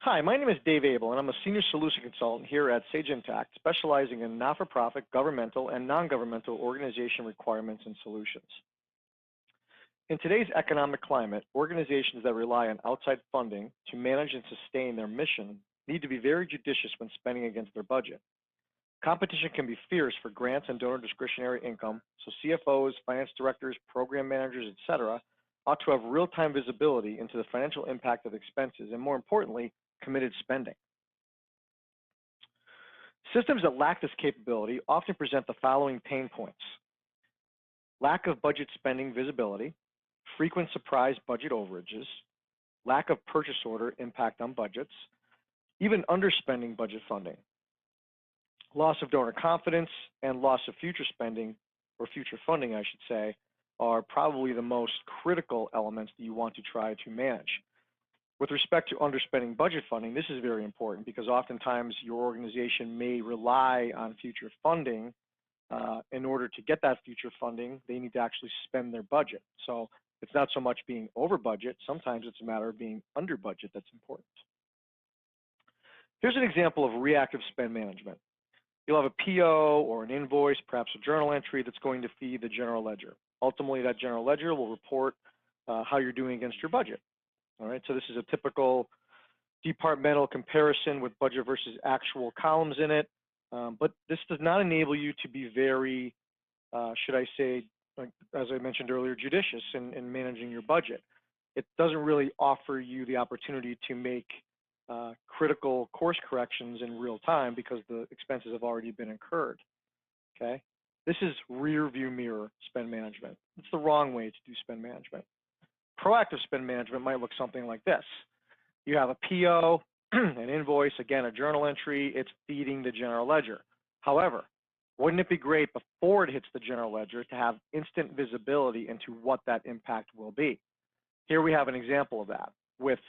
Hi, my name is Dave Abel, and I'm a senior solution consultant here at Sage Intacct, specializing in not-for-profit, governmental, and non-governmental organization requirements and solutions. In today's economic climate, organizations that rely on outside funding to manage and sustain their mission need to be very judicious when spending against their budget. Competition can be fierce for grants and donor discretionary income, so CFOs, finance directors, program managers, etc., ought to have real-time visibility into the financial impact of expenses and, more importantly, committed spending. Systems that lack this capability often present the following pain points: lack of budget spending visibility, frequent surprise budget overages, lack of purchase order impact on budgets, even underspending budget funding. Loss of donor confidence and loss of future spending, or future funding, I should say, are probably the most critical elements that you want to try to manage. With respect to underspending budget funding, this is very important because oftentimes your organization may rely on future funding. In order to get that future funding, they need to actually spend their budget. So it's not so much being over budget, sometimes it's a matter of being under budget that's important. Here's an example of reactive spend management. You'll have a PO or an invoice, perhaps a journal entry that's going to feed the general ledger. Ultimately, that general ledger will report how you're doing against your budget. All right, so this is a typical departmental comparison with budget versus actual columns in it, but this does not enable you to be very, should I say, as I mentioned earlier, judicious in managing your budget. It doesn't really offer you the opportunity to make critical course corrections in real time because the expenses have already been incurred, okay? This is rear view mirror spend management. It's the wrong way to do spend management. Proactive spend management might look something like this. You have a PO, an invoice, again, a journal entry, it's feeding the general ledger. However, wouldn't it be great before it hits the general ledger to have instant visibility into what that impact will be? Here we have an example of that. With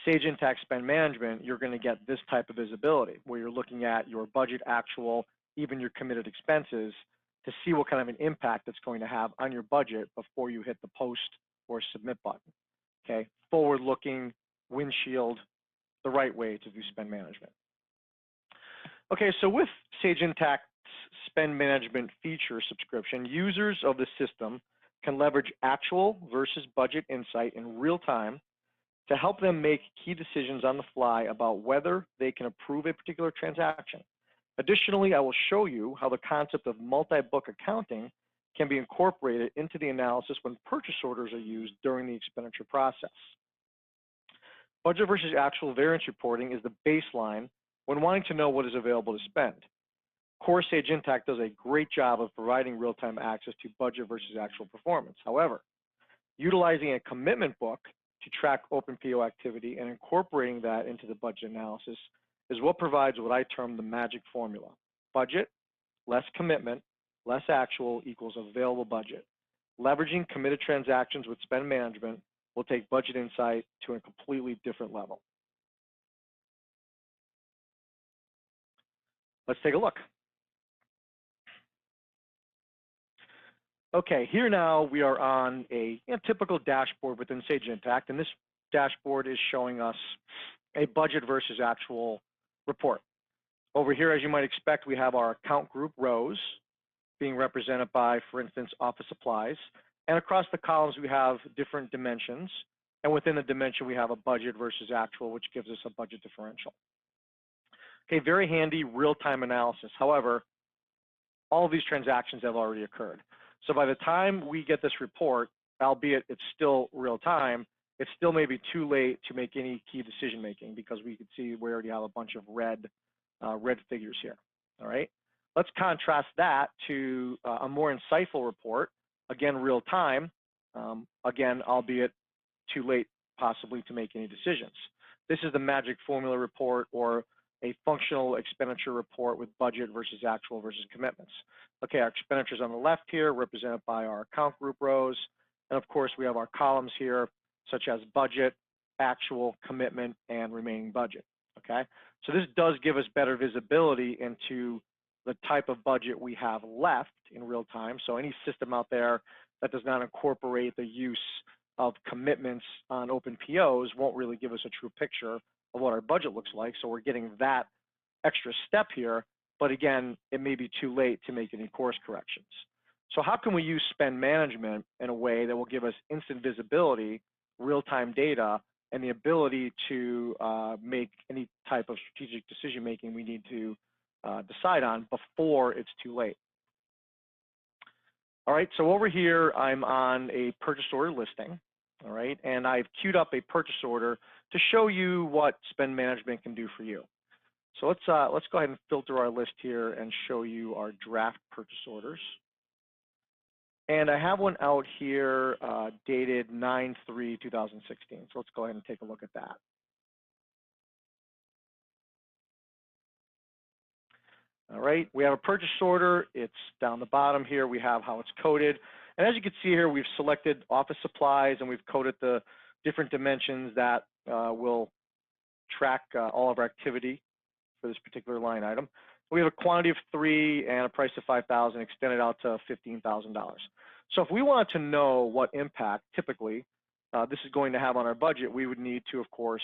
Sage Intacct Spend Management, you're going to get this type of visibility where you're looking at your budget actual, even your committed expenses, to see what kind of an impact it's going to have on your budget before you hit the post or submit button, okay? Forward-looking, windshield, the right way to do spend management. Okay, so with Sage Intacct's spend management feature subscription, users of the system can leverage actual versus budget insight in real time to help them make key decisions on the fly about whether they can approve a particular transaction. Additionally, I will show you how the concept of multi-book accounting can be incorporated into the analysis when purchase orders are used during the expenditure process. Budget versus actual variance reporting is the baseline when wanting to know what is available to spend. Core Sage Intacct does a great job of providing real-time access to budget versus actual performance. However, utilizing a commitment book to track open PO activity and incorporating that into the budget analysis is what provides what I term the magic formula. Budget, less commitment, less actual equals available budget. Leveraging committed transactions with spend management will take budget insight to a completely different level. Let's take a look. Okay, here now we are on a typical dashboard within Sage Intacct, and this dashboard is showing us a budget versus actual report. Over here, as you might expect, we have our account group rows being represented by, for instance, office supplies. And across the columns, we have different dimensions. And within the dimension, we have a budget versus actual, which gives us a budget differential. Okay, very handy real-time analysis. However, all of these transactions have already occurred. So by the time we get this report, albeit it's still real-time, it still may be too late to make any key decision-making because we can see we already have a bunch of red figures here, all right? Let's contrast that to a more insightful report, again, real time, again, albeit too late possibly to make any decisions. This is the magic formula report or a functional expenditure report with budget versus actual versus commitments. Okay, our expenditures on the left here represented by our account group rows. And of course, we have our columns here, such as budget, actual, commitment, and remaining budget, okay? So this does give us better visibility into the type of budget we have left in real time. So any system out there that does not incorporate the use of commitments on open POs won't really give us a true picture of what our budget looks like. So we're getting that extra step here, but again, it may be too late to make any course corrections. So how can we use spend management in a way that will give us instant visibility, real-time data, and the ability to make any type of strategic decision-making we need to decide on before it's too late? All right, so over here, I'm on a purchase order listing, all right, and I've queued up a purchase order to show you what spend management can do for you. So let's go ahead and filter our list here and show you our draft purchase orders. And I have one out here dated 9/3/2016. So let's go ahead and take a look at that. All right, we have a purchase order. It's down the bottom here. We have how it's coded. And as you can see here, we've selected office supplies and we've coded the different dimensions that will track all of our activity for this particular line item. We have a quantity of 3 and a price of $5,000 extended out to $15,000. So if we wanted to know what impact typically this is going to have on our budget, we would need to, of course,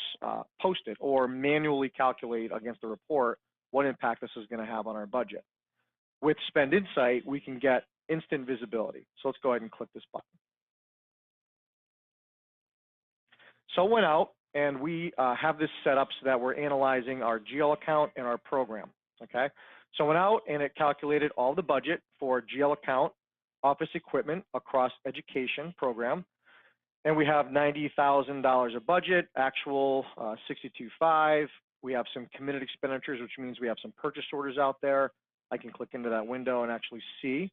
post it or manually calculate against the report what impact this is going to have on our budget. With Spend Insight, we can get instant visibility. So let's go ahead and click this button. So I went out and we have this set up so that we're analyzing our GL account and our program, okay? So I went out and it calculated all the budget for GL account, office equipment across education program, and we have $90,000 of budget, actual $62,500. We have some committed expenditures, which means we have some purchase orders out there. I can click into that window and actually see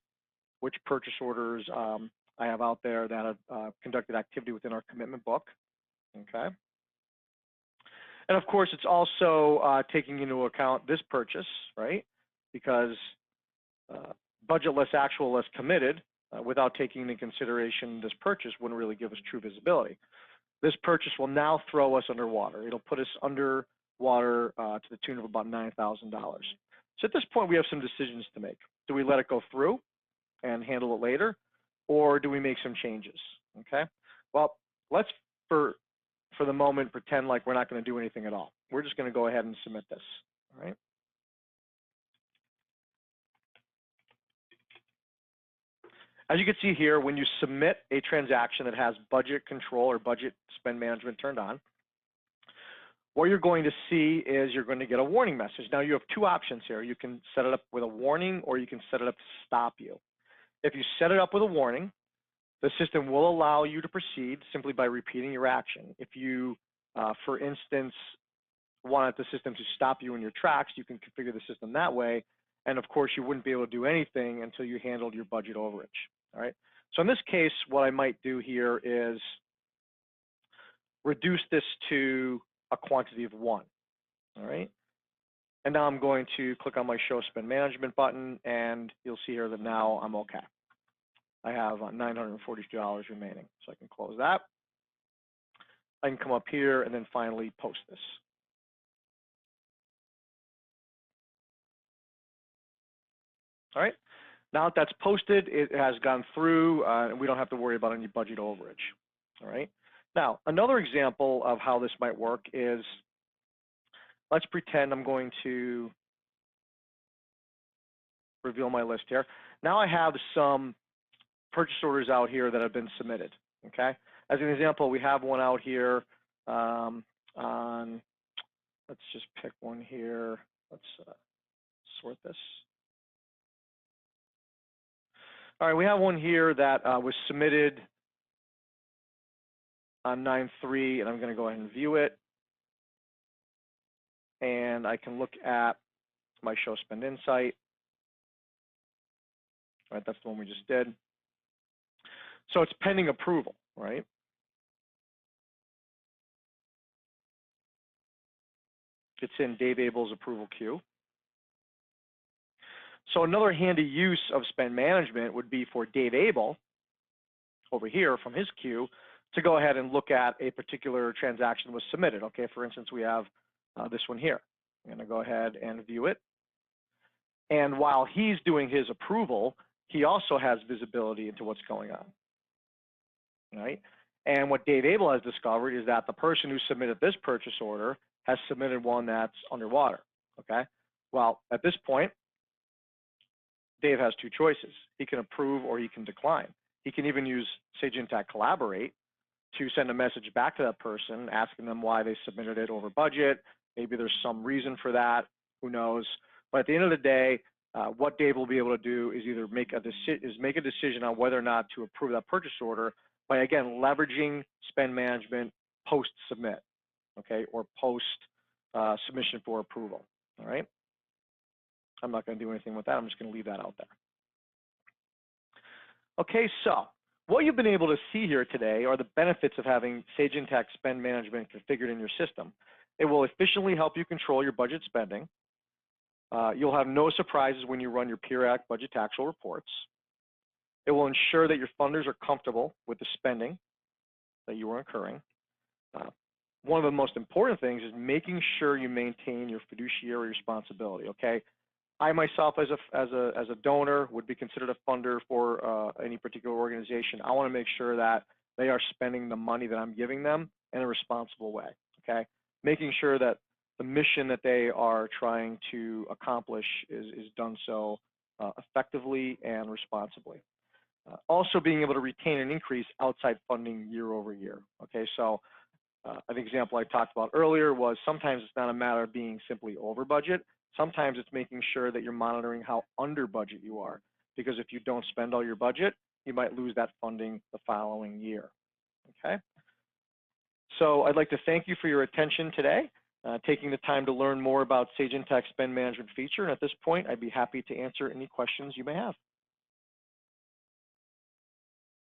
which purchase orders I have out there that have conducted activity within our commitment book, okay? And of course, it's also taking into account this purchase, right? Because budget less actual less committed without taking into consideration this purchase wouldn't really give us true visibility. This purchase will now throw us underwater. It'll put us underwater to the tune of about $9,000. So at this point, we have some decisions to make. Do we let it go through and handle it later, or do we make some changes, okay? Well, let's, for the moment, pretend like we're not going to do anything at all. We're just going to go ahead and submit this, all right? As you can see here, when you submit a transaction that has budget control or budget spend management turned on, what you're going to see is you're going to get a warning message. Now, you have two options here. You can set it up with a warning, or you can set it up to stop you. If you set it up with a warning, the system will allow you to proceed simply by repeating your action. If you, for instance, wanted the system to stop you in your tracks, you can configure the system that way. And of course, you wouldn't be able to do anything until you handled your budget overage, all right? So in this case, what I might do here is reduce this to a quantity of 1, all right? And now I'm going to click on my Show Spend Management button, and you'll see here that now I'm okay. I have $942 remaining, so I can close that. I can come up here and then finally post this. All right, now that that's posted, it has gone through, and we don't have to worry about any budget overage. All right, now another example of how this might work is, let's pretend I'm going to reveal my list here. Now I have some purchase orders out here that have been submitted, okay? As an example, we have one out here on, let's just pick one here. Let's sort this. All right, we have one here that was submitted on 9/3, and I'm going to go ahead and view it. And I can look at my Show Spend Insight. All right, that's the one we just did. So it's pending approval, right? It's in Dave Abel's approval queue. So another handy use of spend management would be for Dave Abel over here from his queue to go ahead and look at a particular transaction that was submitted. Okay, for instance, we have this one here. I'm going to go ahead and view it. And while he's doing his approval, he also has visibility into what's going on. Right? And what Dave Abel has discovered is that the person who submitted this purchase order has submitted one that's underwater, okay? Well, at this point, Dave has two choices. He can approve or he can decline. He can even use Sage Intacct Collaborate to send a message back to that person asking them why they submitted it over budget. Maybe there's some reason for that, who knows. But at the end of the day, what Dave will be able to do is either make a decision on whether or not to approve that purchase order by, again, leveraging spend management post-submit, okay, or post-submission for approval, all right? I'm not going to do anything with that. I'm just going to leave that out there. Okay, so what you've been able to see here today are the benefits of having Sage Intacct Spend Management configured in your system. It will efficiently help you control your budget spending. You'll have no surprises when you run your Peer Act budget actual reports. It will ensure that your funders are comfortable with the spending that you are incurring. One of the most important things is making sure you maintain your fiduciary responsibility, okay? I myself, as a donor, would be considered a funder for any particular organization. I want to make sure that they are spending the money that I'm giving them in a responsible way, okay? Making sure that the mission that they are trying to accomplish is done so effectively and responsibly. Also being able to retain and increase outside funding year over year, okay? So an example I talked about earlier was sometimes it's not a matter of being simply over budget. Sometimes it's making sure that you're monitoring how under budget you are, because if you don't spend all your budget, you might lose that funding the following year, okay? So I'd like to thank you for your attention today, taking the time to learn more about Sage Intacct Spend Management feature. And at this point, I'd be happy to answer any questions you may have.